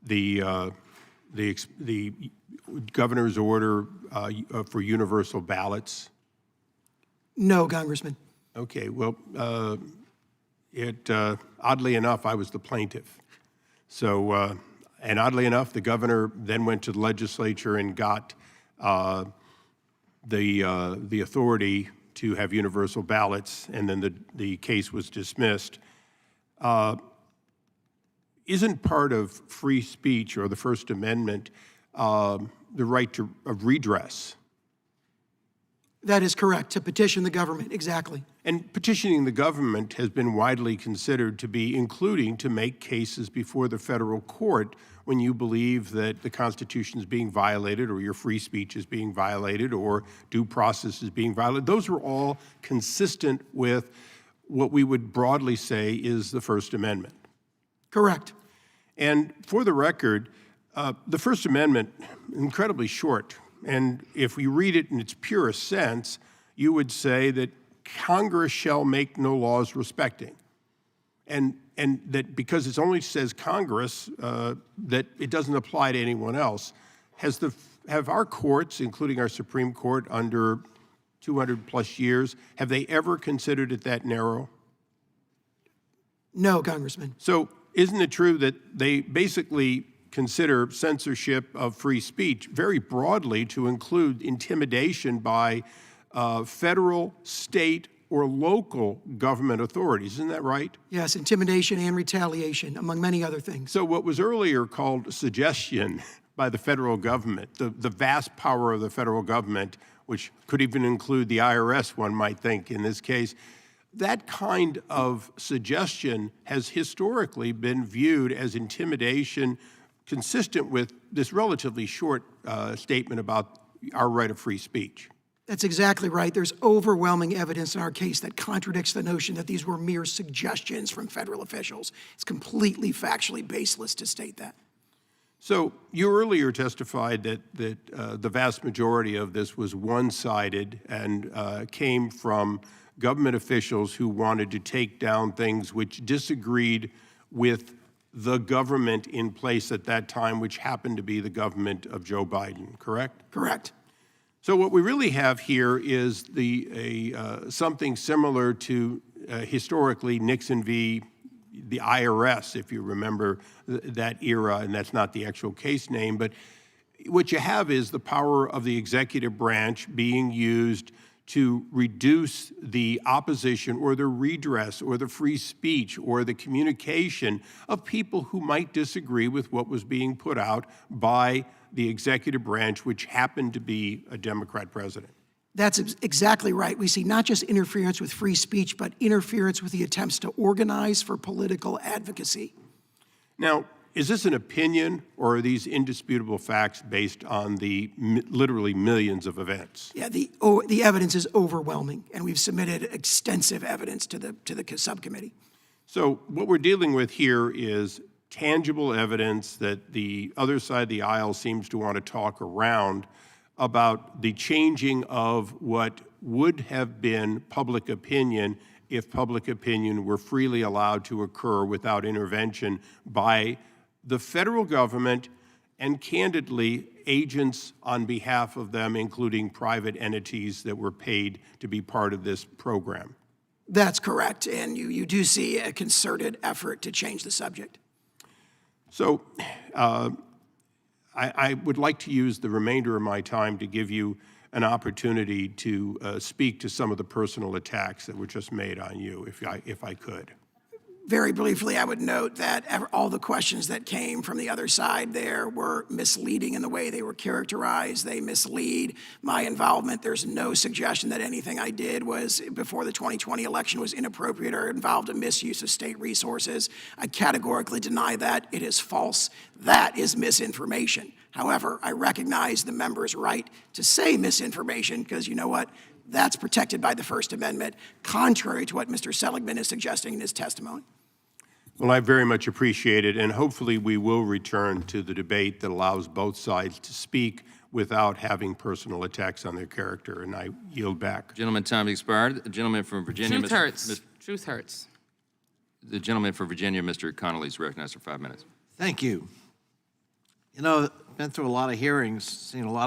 the governor's order for universal ballots? No, Congressman. Okay, well, oddly enough, I was the plaintiff. So, and oddly enough, the governor then went to the legislature and got the authority to have universal ballots, and then the case was dismissed. Isn't part of free speech or the First Amendment the right of redress? That is correct, to petition the government, exactly. And petitioning the government has been widely considered to be including to make cases before the federal court when you believe that the Constitution is being violated or your free speech is being violated or due process is being violated. Those are all consistent with what we would broadly say is the First Amendment. Correct. And for the record, the First Amendment, incredibly short, and if we read it in its purest sense, you would say that Congress shall make no laws respecting. And that because it only says Congress, that it doesn't apply to anyone else. Have our courts, including our Supreme Court under 200 plus years, have they ever considered it that narrow? No, Congressman. So isn't it true that they basically consider censorship of free speech very broadly to include intimidation by federal, state, or local government authorities? Isn't that right? Yes, intimidation and retaliation, among many other things. So what was earlier called suggestion by the federal government, the vast power of the federal government, which could even include the IRS, one might think in this case, that kind of suggestion has historically been viewed as intimidation consistent with this relatively short statement about our right of free speech. That's exactly right. There's overwhelming evidence in our case that contradicts the notion that these were mere suggestions from federal officials. It's completely factually baseless to state that. So you earlier testified that the vast majority of this was one-sided and came from government officials who wanted to take down things which disagreed with the government in place at that time, which happened to be the government of Joe Biden, correct? Correct. So what we really have here is something similar to historically Nixon v. the IRS, if you remember that era, and that's not the actual case name, but what you have is the power of the executive branch being used to reduce the opposition or the redress or the free speech or the communication of people who might disagree with what was being put out by the executive branch, which happened to be a Democrat president. That's exactly right. We see not just interference with free speech, but interference with the attempts to organize for political advocacy. Now, is this an opinion, or are these indisputable facts based on the literally millions of events? Yeah, the evidence is overwhelming, and we've submitted extensive evidence to the subcommittee. So what we're dealing with here is tangible evidence that the other side of the aisle seems to want to talk around about the changing of what would have been public opinion if public opinion were freely allowed to occur without intervention by the federal government and, candidly, agents on behalf of them, including private entities that were paid to be part of this program. That's correct, and you do see a concerted effort to change the subject. So I would like to use the remainder of my time to give you an opportunity to speak to some of the personal attacks that were just made on you, if I could. Very briefly, I would note that all the questions that came from the other side there were misleading in the way they were characterized. They mislead my involvement. There's no suggestion that anything I did was before the 2020 election was inappropriate or involved a misuse of state resources. I categorically deny that. It is false. That is misinformation. However, I recognize the member's right to say misinformation because you know what? That's protected by the First Amendment, contrary to what Mr. Seligman is suggesting in his testimony. Well, I very much appreciate it, and hopefully we will return to the debate that allows both sides to speak without having personal attacks on their character, and I yield back. Gentleman, time expired. The gentleman from Virginia. Truth hurts. Truth hurts. The gentleman from Virginia, Mr. Connolly, is recognized for 5 minutes. Thank you. You know, been through a lot of hearings, seen a lot